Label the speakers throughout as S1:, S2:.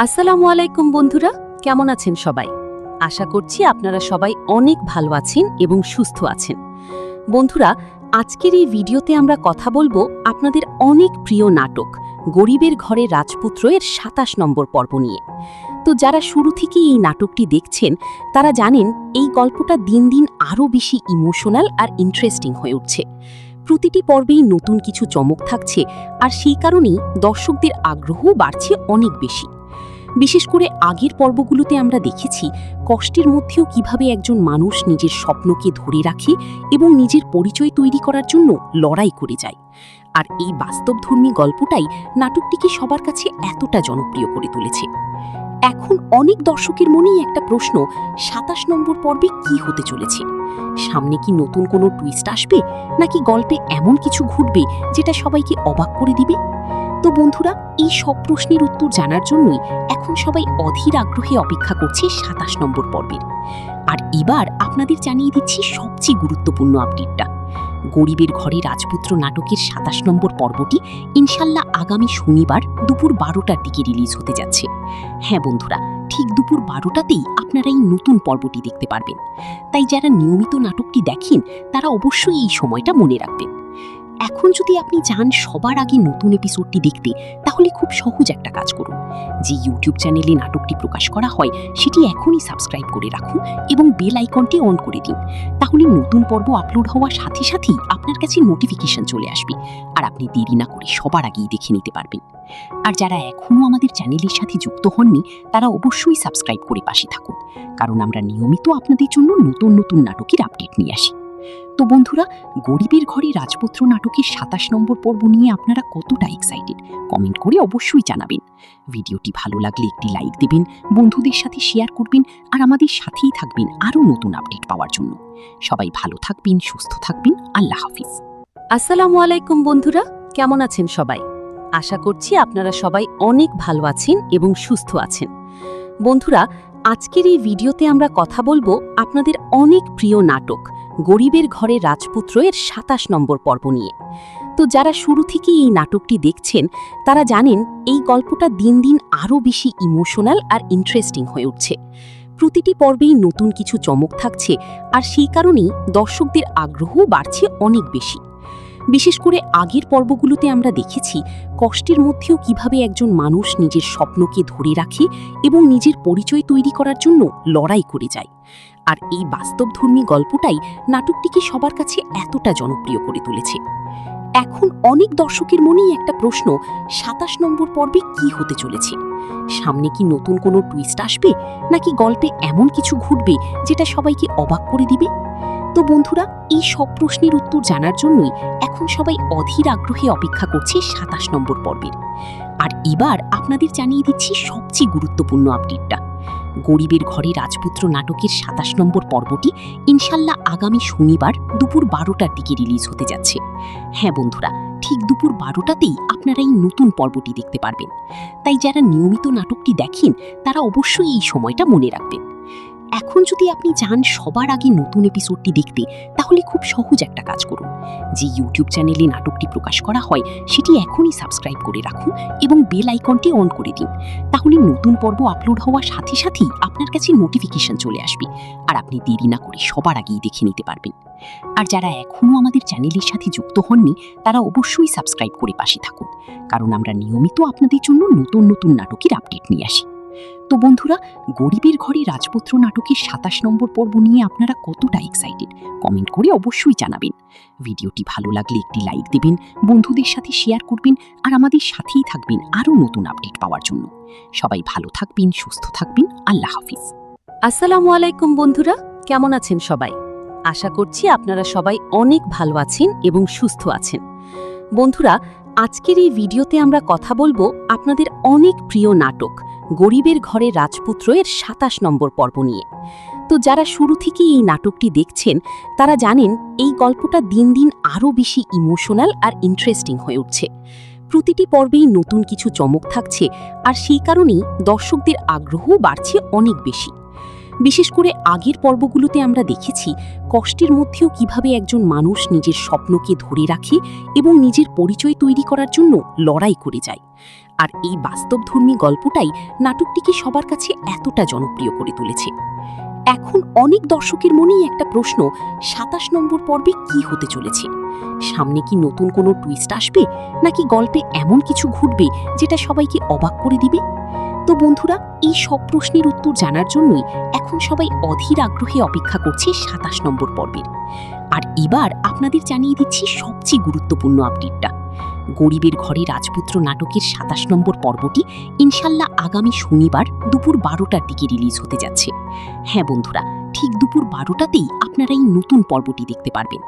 S1: আসসালামু আলাইকুম বন্ধুরা, কেমন আছেন সবাই? আশা করছি আপনারা সবাই অনেক ভালো আছেন এবং সুস্থ আছেন। বন্ধুরা, আজকের এই ভিডিওতে আমরা কথা বলবো আপনাদের অনেক প্রিয় নাটক গরিবের ঘরে রাজপুত্র এর ২৭ নম্বর পর্ব নিয়ে। তো যারা শুরু থেকেই এই নাটকটি দেখছেন তারা জানেন এই গল্পটা দিন দিন আরও বেশি ইমোশনাল আর ইন্টারেস্টিং হয়ে উঠছে। প্রতিটি পর্বেই নতুন কিছু চমক থাকছে, আর সেই কারণেই দর্শকদের আগ্রহও বাড়ছে অনেক বেশি। বিশেষ করে আগের পর্বগুলোতে আমরা দেখেছি কষ্টের মধ্যেও কিভাবে একজন মানুষ নিজের স্বপ্নকে ধরে রাখে এবং নিজের পরিচয় তৈরি করার জন্য লড়াই করে যায়। আর এই বাস্তবধর্মী গল্পটাই নাটকটিকে সবার কাছে এতটা জনপ্রিয় করে তুলেছে। এখন অনেক দর্শকের মনেই একটা প্রশ্ন, ২৭ নম্বর পর্বে কি হতে চলেছে? সামনে কি নতুন কোনো টুইস্ট আসবে, নাকি গল্পে এমন কিছু ঘটবে যেটা সবাইকে অবাক করে দিবে? তো বন্ধুরা, এই সব প্রশ্নের উত্তর জানার জন্যই এখন সবাই অধীর আগ্রহে অপেক্ষা করছে ২৭ নম্বর পর্বের। আর এবার আপনাদের জানিয়ে দিচ্ছি সবচেয়ে গুরুত্বপূর্ণ আপডেটটা। গরিবের ঘরে রাজপুত্র নাটকের ২৭ নম্বর পর্বটি ইনশাল্লাহ আগামী শনিবার দুপুর ১২টার দিকে রিলিজ হতে যাচ্ছে। হ্যাঁ বন্ধুরা, ঠিক দুপুর ১২টাতেই আপনারা এই নতুন পর্বটি দেখতে পারবেন। তাই যারা নিয়মিত নাটকটি দেখেন তারা অবশ্যই এই সময়টা মনে রাখবেন। এখন যদি আপনি চান সবার আগে নতুন এপিসোডটি দেখতে, তাহলে খুব সহজ একটা কাজ করুন। যে ইউটিউব চ্যানেলে নাটকটি প্রকাশ করা হয় সেটি এখনই সাবস্ক্রাইব করে রাখুন এবং বেল আইকনটি অন করে দিন। তাহলে নতুন পর্ব আপলোড হওয়ার সাথে সাথেই আপনার কাছে নোটিফিকেশন চলে আসবে, আর আপনি দেরি না করে সবার আগেই দেখে নিতে পারবেন। আর যারা এখনও আমাদের চ্যানেলের সাথে যুক্ত হননি তারা অবশ্যই সাবস্ক্রাইব করে পাশে থাকুন, কারণ আমরা নিয়মিত আপনাদের জন্য নতুন নতুন নাটকের আপডেট নিয়ে আসি। তো বন্ধুরা, গরিবের ঘরে রাজপুত্র নাটকের ২৭ নম্বর পর্ব নিয়ে আপনারা কতটা এক্সাইটেড কমেন্ট করে অবশ্যই জানাবেন। ভিডিওটি ভালো লাগলে একটি লাইক দেবেন, বন্ধুদের সাথে শেয়ার করবেন, আর আমাদের সাথেই থাকবেন আরও নতুন আপডেট পাওয়ার জন্য। সবাই ভালো থাকবেন, সুস্থ থাকবেন। আল্লাহ হাফিজ। আসসালামু আলাইকুম বন্ধুরা, কেমন আছেন সবাই? আশা করছি আপনারা সবাই অনেক ভালো আছেন এবং সুস্থ আছেন। বন্ধুরা, আজকের এই ভিডিওতে আমরা কথা বলবো আপনাদের অনেক প্রিয় নাটক গরিবের ঘরে রাজপুত্র এর ২৭ নম্বর পর্ব নিয়ে। তো যারা শুরু থেকেই এই নাটকটি দেখছেন তারা জানেন এই গল্পটা দিন দিন আরও বেশি ইমোশনাল আর ইন্টারেস্টিং হয়ে উঠছে। প্রতিটি পর্বেই নতুন কিছু চমক থাকছে, আর সেই কারণেই দর্শকদের আগ্রহও বাড়ছে অনেক বেশি। বিশেষ করে আগের পর্বগুলোতে আমরা দেখেছি কষ্টের মধ্যেও কিভাবে একজন মানুষ নিজের স্বপ্নকে ধরে রাখে এবং নিজের পরিচয় তৈরি করার জন্য লড়াই করে যায়। আর এই বাস্তবধর্মী গল্পটাই নাটকটিকে সবার কাছে এতটা জনপ্রিয় করে তুলেছে। এখন অনেক দর্শকের মনেই একটা প্রশ্ন, ২৭ নম্বর পর্বে কি হতে চলেছে? সামনে কি নতুন কোনো টুইস্ট আসবে, নাকি গল্পে এমন কিছু ঘটবে যেটা সবাইকে অবাক করে দিবে? তো বন্ধুরা, এই সব প্রশ্নের উত্তর জানার জন্যই এখন সবাই অধীর আগ্রহে অপেক্ষা করছে ২৭ নম্বর পর্বের। আর এবার আপনাদের জানিয়ে দিচ্ছি সবচেয়ে গুরুত্বপূর্ণ আপডেটটা। গরিবের ঘরে রাজপুত্র নাটকের ২৭ নম্বর পর্বটি ইনশাল্লাহ আগামী শনিবার দুপুর ১২টার দিকে রিলিজ হতে যাচ্ছে। হ্যাঁ বন্ধুরা, ঠিক দুপুর ১২টাতেই আপনারা এই নতুন পর্বটি দেখতে পারবেন। তাই যারা নিয়মিত নাটকটি দেখেন তারা অবশ্যই এই সময়টা মনে রাখবেন। এখন যদি আপনি চান সবার আগে নতুন এপিসোডটি দেখতে, তাহলে খুব সহজ একটা কাজ করুন। যে ইউটিউব চ্যানেলে নাটকটি প্রকাশ করা হয় সেটি এখনই সাবস্ক্রাইব করে রাখুন এবং বেল আইকনটি অন করে দিন। তাহলে নতুন পর্ব আপলোড হওয়ার সাথে সাথেই আপনার কাছে নোটিফিকেশন চলে আসবে, আর আপনি দেরি না করে সবার আগেই দেখে নিতে পারবেন। আর যারা এখনও আমাদের চ্যানেলের সাথে যুক্ত হননি তারা অবশ্যই সাবস্ক্রাইব করে পাশে থাকুন, কারণ আমরা নিয়মিত আপনাদের জন্য নতুন নতুন নাটকের আপডেট নিয়ে আসি। তো বন্ধুরা, গরিবের ঘরে রাজপুত্র নাটকের ২৭ নম্বর পর্ব নিয়ে আপনারা কতটা এক্সাইটেড কমেন্ট করে অবশ্যই জানাবেন। ভিডিওটি ভালো লাগলে একটি লাইক দেবেন, বন্ধুদের সাথে শেয়ার করবেন, আর আমাদের সাথেই থাকবেন আরও নতুন আপডেট পাওয়ার জন্য। সবাই ভালো থাকবেন, সুস্থ থাকবেন। আল্লাহ হাফিজ। আসসালামু আলাইকুম বন্ধুরা, কেমন আছেন সবাই? আশা করছি আপনারা সবাই অনেক ভালো আছেন এবং সুস্থ আছেন। বন্ধুরা, আজকের এই ভিডিওতে আমরা কথা বলবো আপনাদের অনেক প্রিয় নাটক গরিবের ঘরে রাজপুত্র এর ২৭ নম্বর পর্ব নিয়ে। তো যারা শুরু থেকেই এই নাটকটি দেখছেন তারা জানেন এই গল্পটা দিন দিন আরও বেশি ইমোশনাল আর ইন্টারেস্টিং হয়ে উঠছে। প্রতিটি পর্বেই নতুন কিছু চমক থাকছে, আর সেই কারণেই দর্শকদের আগ্রহও বাড়ছে অনেক বেশি। বিশেষ করে আগের পর্বগুলোতে আমরা দেখেছি কষ্টের মধ্যেও কিভাবে একজন মানুষ নিজের স্বপ্নকে ধরে রাখে এবং নিজের পরিচয় তৈরি করার জন্য লড়াই করে যায়। আর এই বাস্তবধর্মী গল্পটাই নাটকটিকে সবার কাছে এতটা জনপ্রিয় করে তুলেছে। এখন অনেক দর্শকের মনেই একটা প্রশ্ন, ২৭ নম্বর পর্বে কি হতে চলেছে? সামনে কি নতুন কোনো টুইস্ট আসবে, নাকি গল্পে এমন কিছু ঘটবে যেটা সবাইকে অবাক করে দিবে? তো বন্ধুরা, এই সব প্রশ্নের উত্তর জানার জন্যই এখন সবাই অধীর আগ্রহে অপেক্ষা করছে ২৭ নম্বর পর্বের। আর এবার আপনাদের জানিয়ে দিচ্ছি সবচেয়ে গুরুত্বপূর্ণ আপডেটটা। গরিবের ঘরে রাজপুত্র নাটকের ২৭ নম্বর পর্বটি ইনশাল্লাহ আগামী শনিবার দুপুর ১২টার দিকে রিলিজ হতে যাচ্ছে। হ্যাঁ বন্ধুরা, ঠিক দুপুর ১২টাতেই আপনারা এই নতুন পর্বটি দেখতে পারবেন।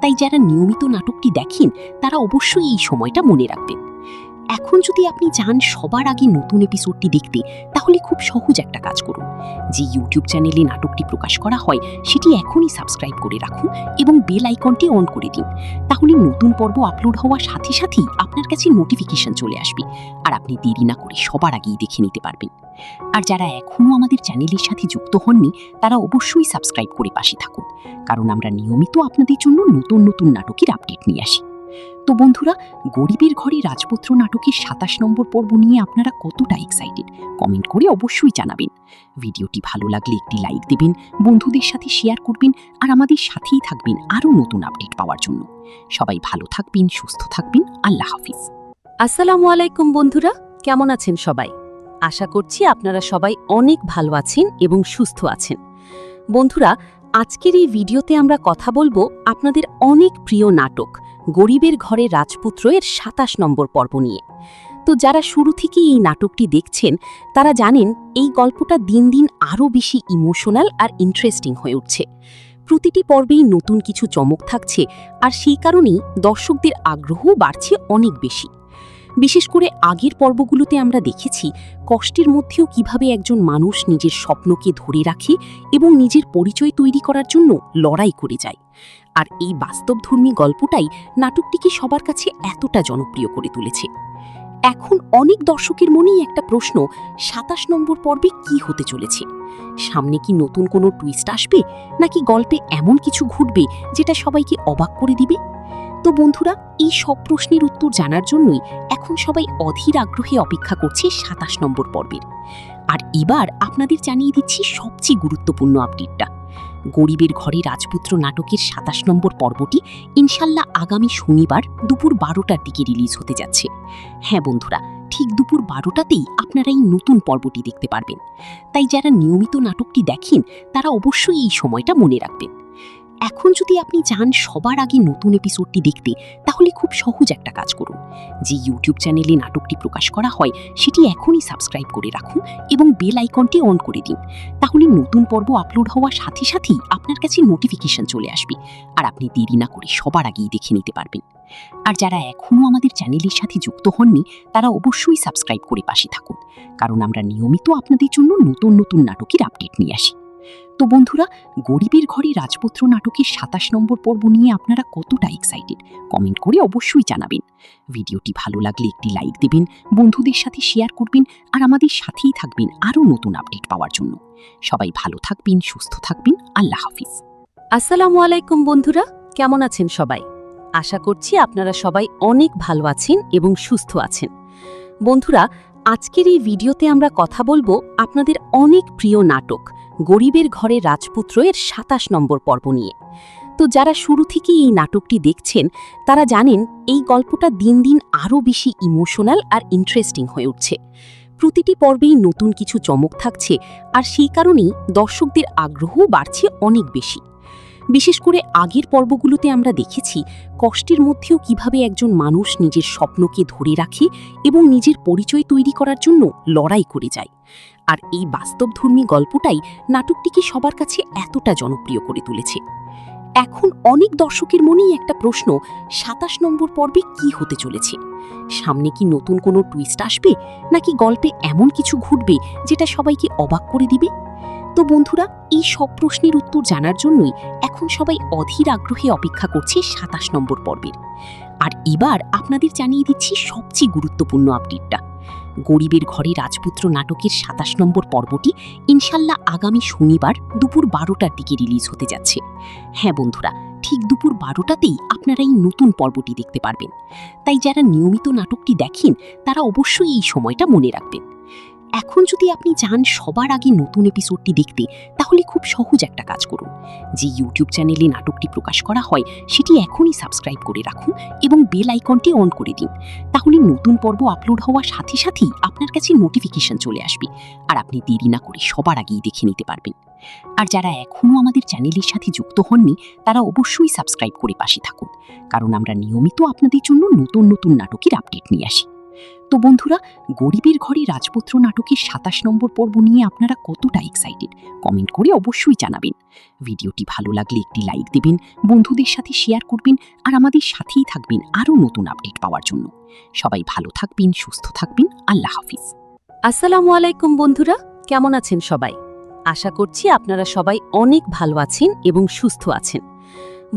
S1: তাই যারা নিয়মিত নাটকটি দেখেন তারা অবশ্যই এই সময়টা মনে রাখবেন। এখন যদি আপনি চান সবার আগে নতুন এপিসোডটি দেখতে, তাহলে খুব সহজ একটা কাজ করুন। যে ইউটিউব চ্যানেলে নাটকটি প্রকাশ করা হয় সেটি এখনই সাবস্ক্রাইব করে রাখুন এবং বেল আইকনটি অন করে দিন। তাহলে নতুন পর্ব আপলোড হওয়ার সাথে সাথেই আপনার কাছে নোটিফিকেশন চলে আসবে, আর আপনি দেরি না করে সবার আগেই দেখে নিতে পারবেন। আর যারা এখনও আমাদের চ্যানেলের সাথে যুক্ত হননি তারা অবশ্যই সাবস্ক্রাইব করে পাশে থাকুন, কারণ আমরা নিয়মিত আপনাদের জন্য নতুন নতুন নাটকের আপডেট নিয়ে আসি। তো বন্ধুরা, গরিবের ঘরে রাজপুত্র নাটকের ২৭ নম্বর পর্ব নিয়ে আপনারা কতটা এক্সাইটেড কমেন্ট করে অবশ্যই জানাবেন। ভিডিওটি ভালো লাগলে একটি লাইক দেবেন, বন্ধুদের সাথে শেয়ার করবেন, আর আমাদের সাথেই থাকবেন আরও নতুন আপডেট পাওয়ার জন্য। সবাই ভালো থাকবেন, সুস্থ থাকবেন। আল্লাহ হাফিজ।
S2: আসসালামু আলাইকুম বন্ধুরা, কেমন আছেন সবাই? আশা করছি আপনারা সবাই অনেক ভালো আছেন এবং সুস্থ আছেন। বন্ধুরা, আজকের এই ভিডিওতে আমরা কথা বলবো আপনাদের অনেক প্রিয় নাটক গরিবের ঘরে রাজপুত্র এর ২৭ নম্বর পর্ব নিয়ে। তো যারা শুরু থেকেই এই নাটকটি দেখছেন তারা জানেন এই গল্পটা দিন দিন আরও বেশি ইমোশনাল আর ইন্টারেস্টিং হয়ে উঠছে। প্রতিটি পর্বেই নতুন কিছু চমক থাকছে, আর সেই কারণেই দর্শকদের আগ্রহ বাড়ছে অনেক বেশি। বিশেষ করে আগের পর্বগুলোতে আমরা দেখেছি কষ্টের মধ্যেও কিভাবে একজন মানুষ নিজের স্বপ্নকে ধরে রাখে এবং নিজের পরিচয় তৈরি করার জন্য লড়াই করে যায়। আর এই বাস্তবধর্মী গল্পটাই নাটকটিকে সবার কাছে এতটা জনপ্রিয় করে তুলেছে। এখন অনেক দর্শকের মনেই একটা প্রশ্ন, ২৭ নম্বর পর্বে কি হতে চলেছে? সামনে কি নতুন কোনো টুইস্ট আসবে, নাকি গল্পে এমন কিছু ঘটবে যেটা সবাইকে অবাক করে দিবে? তো বন্ধুরা, এই সব প্রশ্নের উত্তর জানার জন্যই এখন সবাই অধীর আগ্রহে অপেক্ষা করছে ২৭ নম্বর পর্বের। আর এবার আপনাদের জানিয়ে দিচ্ছি সবচেয়ে গুরুত্বপূর্ণ আপডেটটা। গরিবের ঘরে রাজপুত্র নাটকের ২৭ নম্বর পর্বটি ইনশাল্লাহ আগামী শনিবার দুপুর ১২টার দিকে রিলিজ হতে যাচ্ছে। হ্যাঁ বন্ধুরা, ঠিক দুপুর ১২টাতেই আপনারা এই নতুন পর্বটি দেখতে পারবেন। তাই যারা নিয়মিত নাটকটি দেখেন তারা অবশ্যই এই সময়টা মনে রাখবেন। এখন যদি আপনি চান সবার আগে নতুন এপিসোডটি দেখতে, তাহলে খুব সহজ একটা কাজ করুন। যে ইউটিউব চ্যানেলে নাটকটি প্রকাশ করা হয় সেটি এখনই সাবস্ক্রাইব করে রাখুন এবং বেল আইকনটি অন করে দিন। তাহলে নতুন পর্ব আপলোড হওয়ার সাথে সাথেই আপনার কাছে নোটিফিকেশন চলে আসবে, আর আপনি দেরি না করে সবার আগেই দেখে নিতে পারবেন। আর যারা এখনও আমাদের চ্যানেলের সাথে যুক্ত হননি তারা অবশ্যই সাবস্ক্রাইব করে পাশে থাকুন, কারণ আমরা নিয়মিত আপনাদের জন্য নতুন নতুন নাটকের আপডেট নিয়ে আসি। তো বন্ধুরা, গরিবের ঘরে রাজপুত্র নাটকের ২৭ নম্বর পর্ব নিয়ে আপনারা কতটা এক্সাইটেড কমেন্ট করে অবশ্যই জানাবেন। ভিডিওটি ভালো লাগলে একটি লাইক দেবেন, বন্ধুদের সাথে শেয়ার করবেন, আর আমাদের সাথেই থাকবেন আরও নতুন আপডেট পাওয়ার জন্য। সবাই ভালো থাকবেন, সুস্থ থাকবেন। আল্লাহ হাফিজ। আসসালামু আলাইকুম বন্ধুরা, কেমন আছেন সবাই? আশা করছি আপনারা সবাই অনেক ভালো আছেন এবং সুস্থ আছেন। বন্ধুরা, আজকের এই ভিডিওতে আমরা কথা বলবো আপনাদের অনেক প্রিয় নাটক গরিবের ঘরে রাজপুত্র এর ২৭ নম্বর পর্ব নিয়ে। তো যারা শুরু থেকেই এই নাটকটি দেখছেন তারা জানেন এই গল্পটা দিন দিন আরও বেশি ইমোশনাল আর ইন্টারেস্টিং হয়ে উঠছে। প্রতিটি পর্বেই নতুন কিছু চমক থাকছে, আর সেই কারণেই দর্শকদের আগ্রহ বাড়ছে অনেক বেশি। বিশেষ করে আগের পর্বগুলোতে আমরা দেখেছি কষ্টের মধ্যেও কিভাবে একজন মানুষ নিজের স্বপ্নকে ধরে রাখে এবং নিজের পরিচয় তৈরি করার জন্য লড়াই করে যায়। আর এই বাস্তবধর্মী গল্পটাই নাটকটিকে সবার কাছে এতটা জনপ্রিয় করে তুলেছে। এখন অনেক দর্শকের মনেই একটা প্রশ্ন, ২৭ নম্বর পর্বে কি হতে চলেছে? সামনে কি নতুন কোনো টুইস্ট আসবে, নাকি গল্পে এমন কিছু ঘটবে যেটা সবাইকে অবাক করে দিবে? তো বন্ধুরা, এই সব প্রশ্নের উত্তর জানার জন্যই এখন সবাই অধীর আগ্রহে অপেক্ষা করছে ২৭ নম্বর পর্বের। আর এবার আপনাদের জানিয়ে দিচ্ছি সবচেয়ে গুরুত্বপূর্ণ আপডেটটা। গরিবের ঘরে রাজপুত্র নাটকের ২৭ নম্বর পর্বটি ইনশাল্লাহ আগামী শনিবার দুপুর ১২টার দিকে রিলিজ হতে যাচ্ছে। হ্যাঁ বন্ধুরা, ঠিক দুপুর ১২টাতেই আপনারা এই নতুন পর্বটি দেখতে পারবেন। তাই যারা নিয়মিত নাটকটি দেখেন তারা অবশ্যই এই সময়টা মনে রাখবেন। এখন যদি আপনি চান সবার আগে নতুন এপিসোডটি দেখতে, তাহলে খুব সহজ একটা কাজ করুন। যে ইউটিউব চ্যানেলে নাটকটি প্রকাশ করা হয় সেটি এখনই সাবস্ক্রাইব করে রাখুন এবং বেল আইকনটি অন করে দিন। তাহলে নতুন পর্ব আপলোড হওয়ার সাথে সাথেই আপনার কাছে নোটিফিকেশন চলে আসবে, আর আপনি দেরি না করে সবার আগেই দেখে নিতে পারবেন। আর যারা এখনও আমাদের চ্যানেলের সাথে যুক্ত হননি তারা অবশ্যই সাবস্ক্রাইব করে পাশে থাকুন, কারণ আমরা নিয়মিত আপনাদের জন্য নতুন নতুন নাটকের আপডেট নিয়ে আসি। তো বন্ধুরা, গরিবের ঘরে রাজপুত্র নাটকের ২৭ নম্বর পর্ব নিয়ে আপনারা কতটা এক্সাইটেড কমেন্ট করে অবশ্যই জানাবেন। ভিডিওটি ভালো লাগলে একটি লাইক দেবেন, বন্ধুদের সাথে শেয়ার করবেন, আর আমাদের সাথেই থাকবেন আরও নতুন আপডেট পাওয়ার জন্য। সবাই ভালো থাকবেন, সুস্থ থাকবেন। আল্লাহ হাফিজ।
S1: আসসালামু আলাইকুম বন্ধুরা, কেমন আছেন সবাই? আশা করছি আপনারা সবাই অনেক ভালো আছেন এবং সুস্থ আছেন।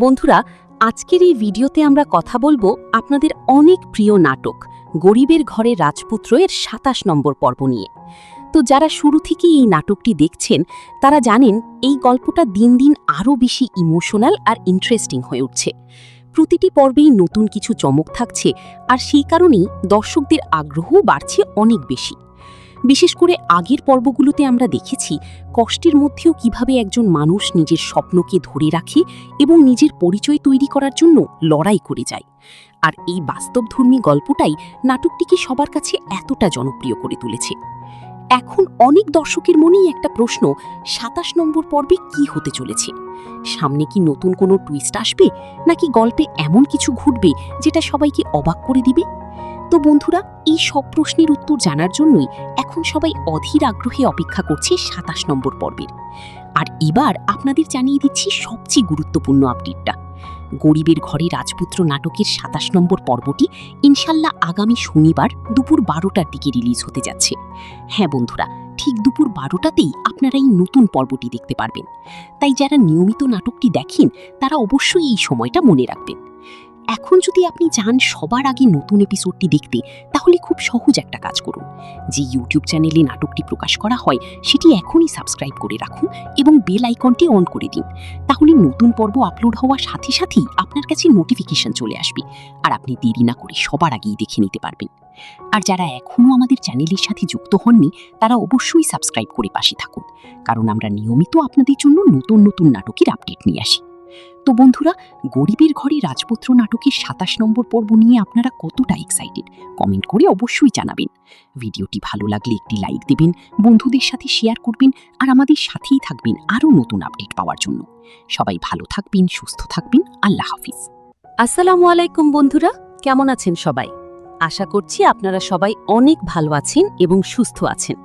S1: বন্ধুরা, আজকের এই ভিডিওতে আমরা কথা বলবো আপনাদের অনেক প্রিয় নাটক গরিবের ঘরে রাজপুত্র এর ২৭ নম্বর পর্ব নিয়ে। তো যারা শুরু থেকেই এই নাটকটি দেখছেন তারা জানেন এই গল্পটা দিন দিন আরও বেশি ইমোশনাল আর ইন্টারেস্টিং হয়ে উঠছে। প্রতিটি পর্বেই নতুন কিছু চমক থাকছে, আর সেই কারণেই দর্শকদের আগ্রহও বাড়ছে অনেক বেশি। বিশেষ করে আগের পর্বগুলোতে আমরা দেখেছি কষ্টের মধ্যেও কিভাবে একজন মানুষ নিজের স্বপ্নকে ধরে রাখে এবং নিজের পরিচয় তৈরি করার জন্য লড়াই করে যায়। আর এই বাস্তবধর্মী গল্পটাই নাটকটিকে সবার কাছে এতটা জনপ্রিয় করে তুলেছে। এখন অনেক দর্শকের মনেই একটা প্রশ্ন, ২৭ নম্বর পর্বে কি হতে চলেছে? সামনে কি নতুন কোনো টুইস্ট আসবে, নাকি গল্পে এমন কিছু ঘটবে যেটা সবাইকে অবাক করে দিবে? তো বন্ধুরা, এই সব প্রশ্নের উত্তর জানার জন্যই এখন সবাই অধীর আগ্রহে অপেক্ষা করছে ২৭ নম্বর পর্বের। আর এবার আপনাদের জানিয়ে দিচ্ছি সবচেয়ে গুরুত্বপূর্ণ আপডেটটা। গরিবের ঘরে রাজপুত্র নাটকের ২৭ নম্বর পর্বটি ইনশাল্লাহ আগামী শনিবার দুপুর ১২টার দিকে রিলিজ হতে যাচ্ছে। হ্যাঁ বন্ধুরা, ঠিক দুপুর ১২টাতেই আপনারা এই নতুন পর্বটি দেখতে পারবেন। তাই যারা নিয়মিত নাটকটি দেখেন তারা অবশ্যই এই সময়টা মনে রাখবেন। এখন যদি আপনি চান সবার আগে নতুন এপিসোডটি দেখতে, তাহলে খুব সহজ একটা কাজ করুন। যে ইউটিউব চ্যানেলে নাটকটি প্রকাশ করা হয় সেটি এখনই সাবস্ক্রাইব করে রাখুন এবং বেল আইকনটি অন করে দিন। তাহলে নতুন পর্ব আপলোড হওয়ার সাথে সাথেই আপনার কাছে নোটিফিকেশন চলে আসবে, আর আপনি দেরি না করে সবার আগেই দেখে নিতে পারবেন। আর যারা এখনও আমাদের চ্যানেলের সাথে যুক্ত হননি তারা অবশ্যই সাবস্ক্রাইব করে পাশে থাকুন, কারণ আমরা নিয়মিত আপনাদের জন্য নতুন নতুন নাটকের আপডেট নিয়ে আসি। তো বন্ধুরা, গরিবের ঘরে রাজপুত্র নাটকের ২৭ নম্বর পর্ব নিয়ে আপনারা কতটা এক্সাইটেড কমেন্ট করে অবশ্যই জানাবেন। ভিডিওটি ভালো লাগলে একটি লাইক দেবেন, বন্ধুদের সাথে শেয়ার করবেন, আর আমাদের সাথেই থাকবেন আরও নতুন আপডেট পাওয়ার জন্য। সবাই ভালো থাকবেন, সুস্থ থাকবেন। আল্লাহ হাফিজ। আসসালামু আলাইকুম বন্ধুরা, কেমন আছেন সবাই? আশা করছি আপনারা সবাই অনেক ভালো আছেন এবং সুস্থ আছেন।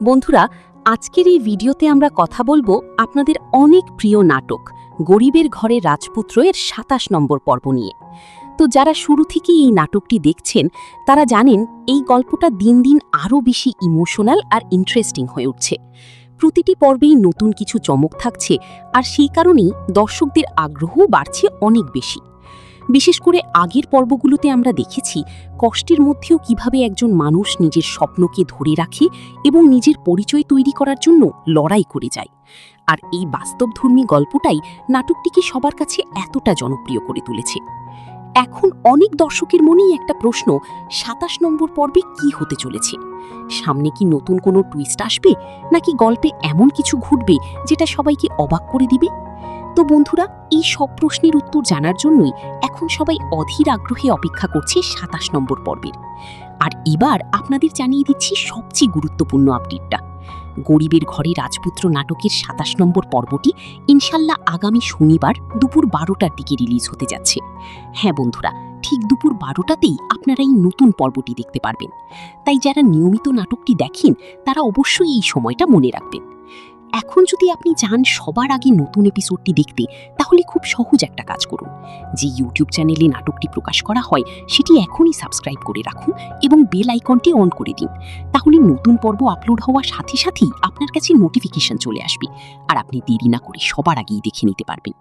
S1: বন্ধুরা, আজকের এই ভিডিওতে আমরা কথা বলবো আপনাদের অনেক প্রিয় নাটক গরিবের ঘরে রাজপুত্র এর ২৭ নম্বর পর্ব নিয়ে। তো যারা শুরু থেকেই এই নাটকটি দেখছেন তারা জানেন এই গল্পটা দিন দিন আরও বেশি ইমোশনাল আর ইন্টারেস্টিং হয়ে উঠছে। প্রতিটি পর্বেই নতুন কিছু চমক থাকছে, আর সেই কারণেই দর্শকদের আগ্রহও বাড়ছে অনেক বেশি। বিশেষ করে আগের পর্বগুলোতে আমরা দেখেছি কষ্টের মধ্যেও কিভাবে একজন মানুষ নিজের স্বপ্নকে ধরে রাখে এবং নিজের পরিচয় তৈরি করার জন্য লড়াই করে যায়। আর এই বাস্তবধর্মী গল্পটাই নাটকটিকে সবার কাছে এতটা জনপ্রিয় করে তুলেছে। এখন অনেক দর্শকের মনেই একটা প্রশ্ন, ২৭ নম্বর পর্বে কি হতে চলেছে? সামনে কি নতুন কোনো টুইস্ট আসবে, নাকি গল্পে এমন কিছু ঘটবে যেটা সবাইকে অবাক করে দিবে? তো বন্ধুরা, এই সব প্রশ্নের উত্তর জানার জন্যই এখন সবাই অধীর আগ্রহে অপেক্ষা করছে ২৭ নম্বর পর্বের। আর এবার আপনাদের জানিয়ে দিচ্ছি সবচেয়ে গুরুত্বপূর্ণ আপডেটটা। গরিবের ঘরে রাজপুত্র নাটকের ২৭ নম্বর পর্বটি ইনশাল্লাহ আগামী শনিবার দুপুর ১২টার দিকে রিলিজ হতে যাচ্ছে। হ্যাঁ বন্ধুরা, ঠিক দুপুর ১২টাতেই আপনারা এই নতুন পর্বটি দেখতে পারবেন। তাই যারা নিয়মিত নাটকটি দেখেন তারা অবশ্যই এই সময়টা মনে রাখবেন।
S2: এখন যদি আপনি চান সবার আগে নতুন এপিসোডটি দেখতে, তাহলে খুব সহজ একটা কাজ করুন। যে ইউটিউব চ্যানেলে নাটকটি প্রকাশ করা হয় সেটি এখনই সাবস্ক্রাইব করে রাখুন এবং বেল আইকনটি অন করে দিন। তাহলে নতুন পর্ব আপলোড হওয়ার সাথে সাথেই আপনার কাছে নোটিফিকেশন চলে আসবে, আর আপনি দেরি না করে সবার আগেই দেখে নিতে পারবেন।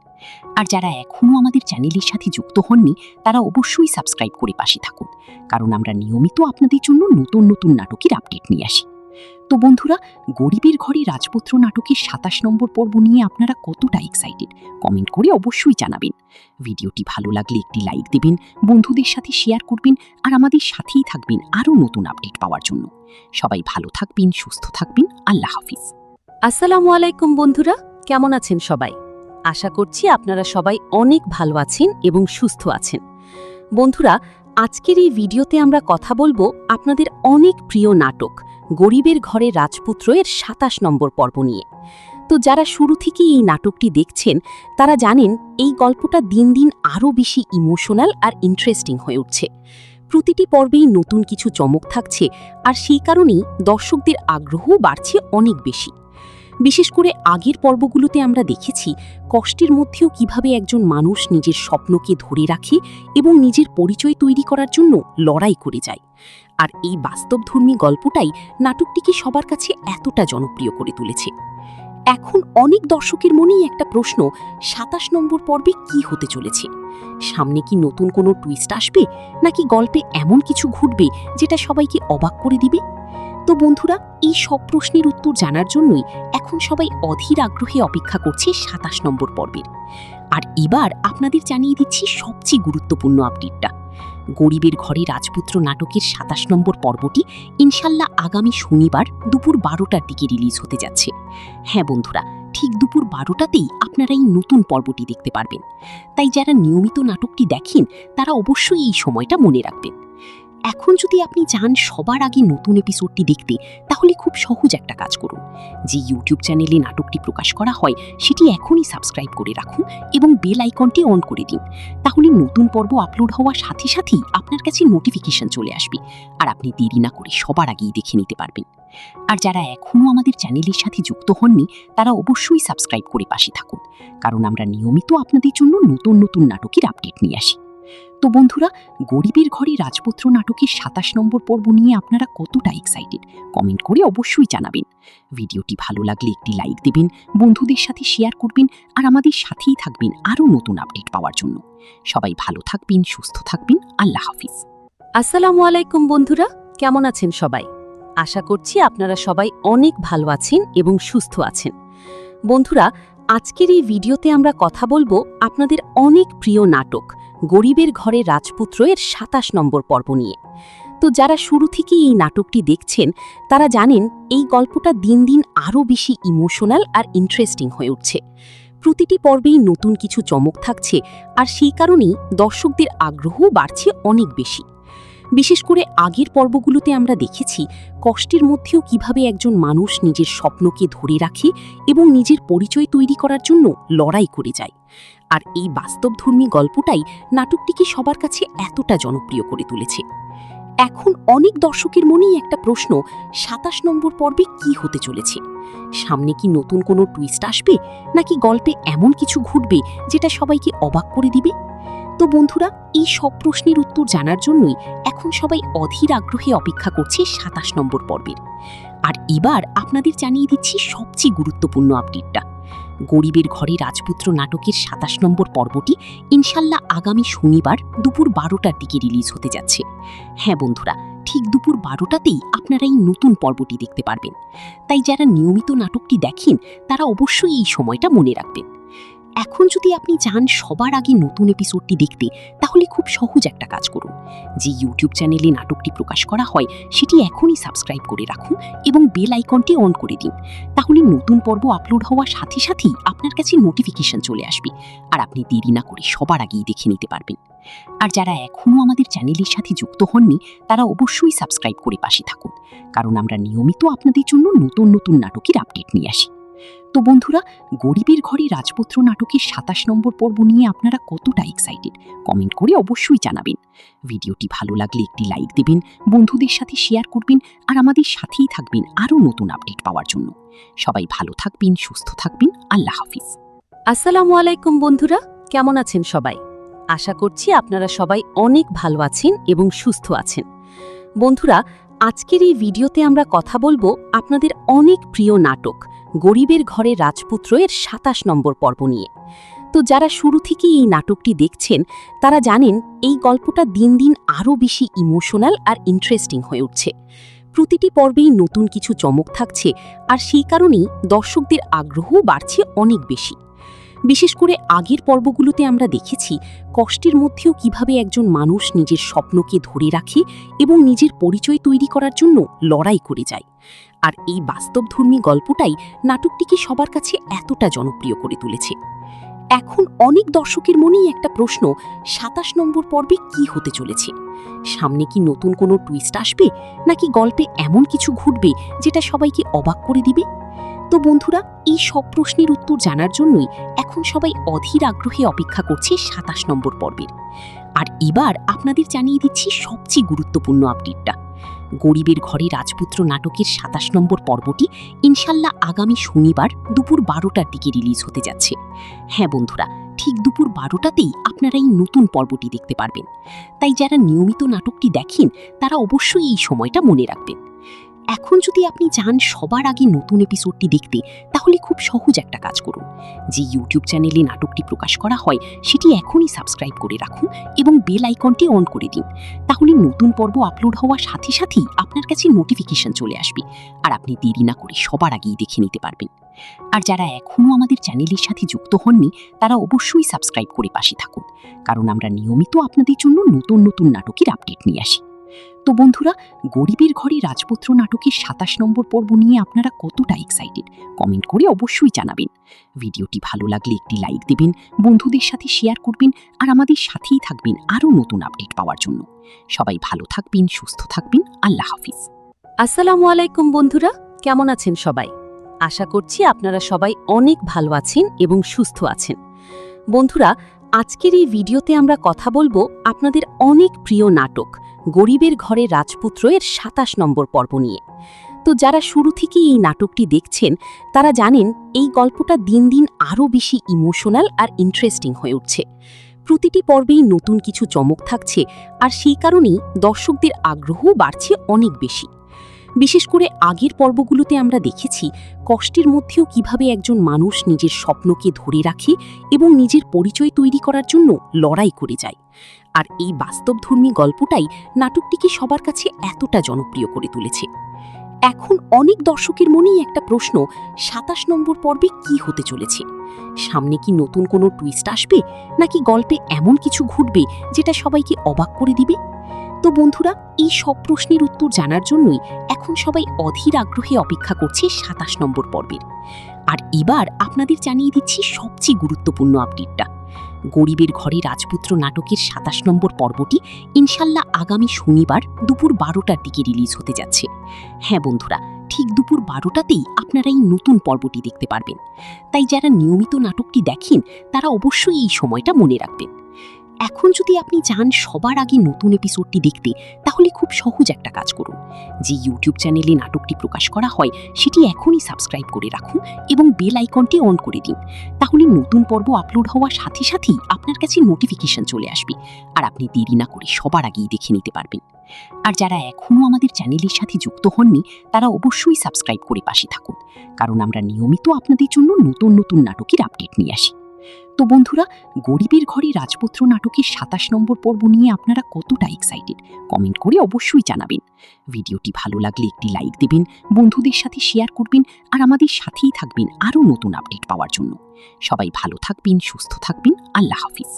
S2: আর যারা এখনও আমাদের চ্যানেলের সাথে যুক্ত হননি, তারা অবশ্যই সাবস্ক্রাইব করে পাশে থাকুন, কারণ আমরা নিয়মিত আপনাদের জন্য নতুন নতুন নাটকের আপডেট নিয়ে আসি। তো বন্ধুরা, গরিবের ঘরে রাজপুত্র নাটকের ২৭ নম্বর পর্ব নিয়ে আপনারা কতটা এক্সাইটেড কমেন্ট করে অবশ্যই জানাবেন। ভিডিওটি ভালো লাগলে একটি লাইক দেবেন, বন্ধুদের সাথে শেয়ার করবেন, আর আমাদের সাথেই থাকবেন আরও নতুন আপডেট পাওয়ার জন্য। সবাই ভালো থাকবেন, সুস্থ থাকবেন। আল্লাহ হাফিজ।
S1: আসসালামু আলাইকুম বন্ধুরা, কেমন আছেন সবাই? আশা করছি আপনারা সবাই অনেক ভালো আছেন এবং সুস্থ আছেন। বন্ধুরা, আজকের এই ভিডিওতে আমরা কথা বলবো আপনাদের অনেক প্রিয় নাটক গরিবের ঘরে রাজপুত্র এর ২৭ নম্বর পর্ব নিয়ে। তো যারা শুরু থেকেই এই নাটকটি দেখছেন, তারা জানেন এই গল্পটা দিন দিন আরও বেশি ইমোশনাল আর ইন্টারেস্টিং হয়ে উঠছে। প্রতিটি পর্বেই নতুন কিছু চমক থাকছে, আর সেই কারণেই দর্শকদের আগ্রহও বাড়ছে অনেক বেশি। বিশেষ করে আগের পর্বগুলোতে আমরা দেখেছি কষ্টের মধ্যেও কিভাবে একজন মানুষ নিজের স্বপ্নকে ধরে রাখে এবং নিজের পরিচয় তৈরি করার জন্য লড়াই করে যায়। আর এই বাস্তবধর্মী গল্পটাই নাটকটিকে সবার কাছে এতটা জনপ্রিয় করে তুলেছে। এখন অনেক দর্শকের মনেই একটা প্রশ্ন, ২৭ নম্বর পর্বে কি হতে চলেছে? সামনে কি নতুন কোনো টুইস্ট আসবে, নাকি গল্পে এমন কিছু ঘটবে যেটা সবাইকে অবাক করে দিবে? তো বন্ধুরা, এই সব প্রশ্নের উত্তর জানার জন্যই এখন সবাই অধীর আগ্রহে অপেক্ষা করছে ২৭ নম্বর পর্বের। আর এবার আপনাদের জানিয়ে দিচ্ছি সবচেয়ে গুরুত্বপূর্ণ আপডেটটা। গরিবের ঘরে রাজপুত্র নাটকের ২৭ নম্বর পর্বটি ইনশাল্লাহ আগামী শনিবার দুপুর ১২টার দিকে রিলিজ হতে যাচ্ছে। হ্যাঁ বন্ধুরা, ঠিক দুপুর ১২টাতেই আপনারা এই নতুন পর্বটি দেখতে পারবেন। তাই যারা নিয়মিত নাটকটি দেখেন, তারা অবশ্যই এই সময়টা মনে রাখবেন। এখন যদি আপনি চান সবার আগে নতুন এপিসোডটি দেখতে, তাহলে খুব সহজ একটা কাজ করুন। যে ইউটিউব চ্যানেলে নাটকটি প্রকাশ করা হয় সেটি এখনই সাবস্ক্রাইব করে রাখুন এবং বেল আইকনটি অন করে দিন। তাহলে নতুন পর্ব আপলোড হওয়ার সাথে সাথেই আপনার কাছে নোটিফিকেশন চলে আসবে, আর আপনি দেরি না করে সবার আগেই দেখে নিতে পারবেন। আর যারা এখনও আমাদের চ্যানেলের সাথে যুক্ত হননি, তারা অবশ্যই সাবস্ক্রাইব করে পাশে থাকুন, কারণ আমরা নিয়মিত আপনাদের জন্য নতুন নতুন নাটকের আপডেট নিয়ে আসি। তো বন্ধুরা, গরিবের ঘরে রাজপুত্র নাটকের ২৭ নম্বর পর্ব নিয়ে আপনারা কতটা এক্সাইটেড কমেন্ট করে অবশ্যই জানাবেন। ভিডিওটি ভালো লাগলে একটি লাইক দেবেন, বন্ধুদের সাথে শেয়ার করবেন, আর আমাদের সাথেই থাকবেন আরও নতুন আপডেট পাওয়ার জন্য। সবাই ভালো থাকবেন, সুস্থ থাকবেন। আল্লাহ হাফিজ। আসসালামু আলাইকুম বন্ধুরা, কেমন আছেন সবাই? আশা করছি আপনারা সবাই অনেক ভালো আছেন এবং সুস্থ আছেন। বন্ধুরা, আজকের এই ভিডিওতে আমরা কথা বলবো আপনাদের অনেক প্রিয় নাটক গরিবের ঘরে রাজপুত্র এর ২৭ নম্বর পর্ব নিয়ে। তো যারা শুরু থেকেই এই নাটকটি দেখছেন, তারা জানেন এই গল্পটা দিন দিন আরও বেশি ইমোশনাল আর ইন্টারেস্টিং হয়ে উঠছে। প্রতিটি পর্বেই নতুন কিছু চমক থাকছে, আর সেই কারণেই দর্শকদের আগ্রহও বাড়ছে অনেক বেশি। বিশেষ করে আগের পর্বগুলোতে আমরা দেখেছি কষ্টের মধ্যেও কিভাবে একজন মানুষ নিজের স্বপ্নকে ধরে রাখে এবং নিজের পরিচয় তৈরি করার জন্য লড়াই করে যায়। আর এই বাস্তবধর্মী গল্পটাই নাটকটিকে সবার কাছে এতটা জনপ্রিয় করে তুলেছে। এখন অনেক দর্শকের মনেই একটা প্রশ্ন, ২৭ নম্বর পর্বে কি হতে চলেছে? সামনে কি নতুন কোনো টুইস্ট আসবে, নাকি গল্পে এমন কিছু ঘটবে যেটা সবাইকে অবাক করে দিবে? তো বন্ধুরা, এই সব প্রশ্নের উত্তর জানার জন্যই এখন সবাই অধীর আগ্রহে অপেক্ষা করছে ২৭ নম্বর পর্বের। আর এবার আপনাদের জানিয়ে দিচ্ছি সবচেয়ে গুরুত্বপূর্ণ আপডেটটা। গরিবের ঘরে রাজপুত্র নাটকের ২৭ নম্বর পর্বটি ইনশাল্লাহ আগামী শনিবার দুপুর ১২টার দিকে রিলিজ হতে যাচ্ছে। হ্যাঁ বন্ধুরা, ঠিক দুপুর ১২টাতেই আপনারা এই নতুন পর্বটি দেখতে পারবেন। তাই যারা নিয়মিত নাটকটি দেখেন, তারা অবশ্যই এই সময়টা মনে রাখবেন। এখন যদি আপনি চান সবার আগে নতুন এপিসোডটি দেখতে, তাহলে খুব সহজ একটা কাজ করুন। যে ইউটিউব চ্যানেলে নাটকটি প্রকাশ করা হয় সেটি এখনই সাবস্ক্রাইব করে রাখুন এবং বেল আইকনটি অন করে দিন। তাহলে নতুন পর্ব আপলোড হওয়ার সাথে সাথেই আপনার কাছে নোটিফিকেশন চলে আসবে, আর আপনি দেরি না করে সবার আগেই দেখে নিতে পারবেন। আর যারা এখনও আমাদের চ্যানেলের সাথে যুক্ত হননি, তারা অবশ্যই সাবস্ক্রাইব করে পাশে থাকুন, কারণ আমরা নিয়মিত আপনাদের জন্য নতুন নতুন নাটকের আপডেট নিয়ে আসি। তো
S2: তো বন্ধুরা, গরিবের ঘরে রাজপুত্র নাটকের ২৭ নম্বর পর্ব নিয়ে আপনারা কতটা এক্সাইটেড কমেন্ট করে অবশ্যই জানাবেন। ভিডিওটি ভালো লাগলে একটি লাইক দেবেন, বন্ধুদের সাথে শেয়ার করবেন আর আমাদের সাথেই থাকবেন আরও নতুন আপডেট পাওয়ার জন্য। সবাই ভালো থাকবেন, সুস্থ থাকবেন। আল্লাহ হাফিজ।
S1: আসসালামু আলাইকুম বন্ধুরা, কেমন আছেন সবাই? আশা করছি আপনারা সবাই অনেক ভালো আছেন এবং সুস্থ আছেন। বন্ধুরা, আজকের এই ভিডিওতে আমরা কথা বলবো আপনাদের অনেক প্রিয় নাটক গরিবের ঘরে রাজপুত্র এর ২৭ নম্বর পর্ব নিয়ে। তো যারা শুরু থেকেই এই নাটকটি দেখছেন তারা জানেন এই গল্পটা দিন দিন আরও বেশি ইমোশনাল আর ইন্টারেস্টিং হয়ে উঠছে। প্রতিটি পর্বেই নতুন কিছু চমক থাকছে আর সেই কারণেই দর্শকদের আগ্রহও বাড়ছে অনেক বেশি। বিশেষ করে আগের পর্বগুলোতে আমরা দেখেছি কষ্টের মধ্যেও কিভাবে একজন মানুষ নিজের স্বপ্নকে ধরে রাখে এবং নিজের পরিচয় তৈরি করার জন্য লড়াই করে যায়। আর এই বাস্তবধর্মী গল্পটাই নাটকটিকে সবার কাছে এতটা জনপ্রিয় করে তুলেছে। এখন অনেক দর্শকের মনেই একটা প্রশ্ন, ২৭ নম্বর পর্বে কি হতে চলেছে? সামনে কি নতুন কোনো টুইস্ট আসবে, নাকি গল্পে এমন কিছু ঘটবে যেটা সবাইকে অবাক করে দিবে? তো বন্ধুরা, এই সব প্রশ্নের উত্তর জানার জন্যই এখন সবাই অধীর আগ্রহে অপেক্ষা করছে ২৭ নম্বর পর্বের। আর এবার আপনাদের জানিয়ে দিচ্ছি সবচেয়ে গুরুত্বপূর্ণ আপডেটটা। গরিবের ঘরে রাজপুত্র নাটকের ২৭ নম্বর পর্বটি ইনশাল্লাহ আগামী শনিবার দুপুর ১২টার দিকে রিলিজ হতে যাচ্ছে। হ্যাঁ বন্ধুরা, ঠিক দুপুর ১২টাতেই আপনারা এই নতুন পর্বটি দেখতে পারবেন। তাই যারা নিয়মিত নাটকটি দেখেন তারা অবশ্যই এই সময়টা মনে রাখবেন। এখন যদি আপনি চান সবার আগে নতুন এপিসোডটি দেখতে, তাহলে খুব সহজ একটা কাজ করুন। যে ইউটিউব চ্যানেলে নাটকটি প্রকাশ করা হয় সেটি এখনই সাবস্ক্রাইব করে রাখুন এবং বেল আইকনটি অন করে দিন। তাহলে নতুন পর্ব আপলোড হওয়ার সাথে সাথেই আপনার কাছে নোটিফিকেশন চলে আসবে আর আপনি দেরি না করে সবার আগেই দেখে নিতে পারবেন। আর যারা এখনও আমাদের চ্যানেলের সাথে যুক্ত হননি তারা অবশ্যই সাবস্ক্রাইব করে পাশে থাকুন, কারণ আমরা নিয়মিত আপনাদের জন্য নতুন নতুন নাটকের আপডেট নিয়ে আসি। তো বন্ধুরা, গরিবের ঘরে রাজপুত্র নাটকের ২৭ নম্বর পর্ব নিয়ে আপনারা কতটা এক্সাইটেড কমেন্ট করে অবশ্যই জানাবেন। ভিডিওটি ভালো লাগলে একটি লাইক দেবেন, বন্ধুদের সাথে শেয়ার করবেন আর আমাদের সাথেই থাকবেন আরও নতুন আপডেট পাওয়ার জন্য। সবাই ভালো থাকবেন, সুস্থ থাকবেন। আল্লাহ হাফিজ। আসসালামু আলাইকুম বন্ধুরা, কেমন আছেন সবাই? আশা করছি আপনারা সবাই অনেক ভালো আছেন এবং সুস্থ আছেন। বন্ধুরা, আজকের এই ভিডিওতে আমরা কথা বলবো আপনাদের অনেক প্রিয় নাটক গরিবের ঘরে রাজপুত্র এর ২৭ নম্বর পর্ব নিয়ে। তো যারা শুরু থেকেই এই নাটকটি দেখছেন তারা জানেন এই গল্পটা দিন দিন আরও বেশি ইমোশনাল আর ইন্টারেস্টিং হয়ে উঠছে। প্রতিটি পর্বেই নতুন কিছু চমক থাকছে আর সেই কারণেই দর্শকদের আগ্রহও বাড়ছে অনেক বেশি। বিশেষ করে আগের পর্বগুলোতে আমরা দেখেছি কষ্টের মধ্যেও কিভাবে একজন মানুষ নিজের স্বপ্নকে ধরে রাখে এবং নিজের পরিচয় তৈরি করার জন্য লড়াই করে যায়। আর এই বাস্তবধর্মী গল্পটাই নাটকটিকে সবার কাছে এতটা জনপ্রিয় করে তুলেছে। এখন অনেক দর্শকের মনেই একটা প্রশ্ন, ২৭ নম্বর পর্বে কি হতে চলেছে? সামনে কি নতুন কোনো টুইস্ট আসবে, নাকি গল্পে এমন কিছু ঘটবে যেটা সবাইকে অবাক করে দিবে? তো বন্ধুরা, এই সব প্রশ্নের উত্তর জানার জন্যই এখন সবাই অধীর আগ্রহে অপেক্ষা করছে ২৭ নম্বর পর্বের। আর এবার আপনাদের জানিয়ে দিচ্ছি সবচেয়ে গুরুত্বপূর্ণ আপডেটটা। গরিবের ঘরে রাজপুত্র নাটকের ২৭ নম্বর পর্বটি ইনশাল্লাহ আগামী শনিবার দুপুর ১২টার দিকে রিলিজ হতে যাচ্ছে। হ্যাঁ বন্ধুরা, ঠিক দুপুর ১২টাতেই আপনারা এই নতুন পর্বটি দেখতে পারবেন। তাই যারা নিয়মিত নাটকটি দেখেন তারা অবশ্যই এই সময়টা মনে রাখবেন। এখন যদি আপনি চান সবার আগে নতুন এপিসোডটি দেখতে, তাহলে খুব সহজ একটা কাজ করুন। যে ইউটিউব চ্যানেলে নাটকটি প্রকাশ করা হয় সেটি এখনই সাবস্ক্রাইব করে রাখুন এবং বেল আইকনটি অন করে দিন। তাহলে নতুন পর্ব আপলোড হওয়ার সাথে সাথেই আপনার কাছে নোটিফিকেশন চলে আসবে আর আপনি দেরি না করে সবার আগেই দেখে নিতে পারবেন। আর যারা এখনও আমাদের চ্যানেলের সাথে যুক্ত হননি তারা অবশ্যই সাবস্ক্রাইব করে পাশে থাকুন, কারণ আমরা নিয়মিত আপনাদের জন্য নতুন নতুন নাটকের আপডেট নিয়ে আসি। তো বন্ধুরা, গরিবের ঘরে রাজপুত্র নাটকের ২৭ নম্বর পর্ব নিয়ে আপনারা কতটা এক্সাইটেড কমেন্ট করে অবশ্যই জানাবেন। ভিডিওটি ভালো লাগলে একটি লাইক দেবেন, বন্ধুদের সাথে শেয়ার করবেন আর আমাদের সাথেই থাকবেন আরও নতুন আপডেট পাওয়ার জন্য। সবাই ভালো থাকবেন, সুস্থ থাকবেন। আল্লাহ হাফিজ।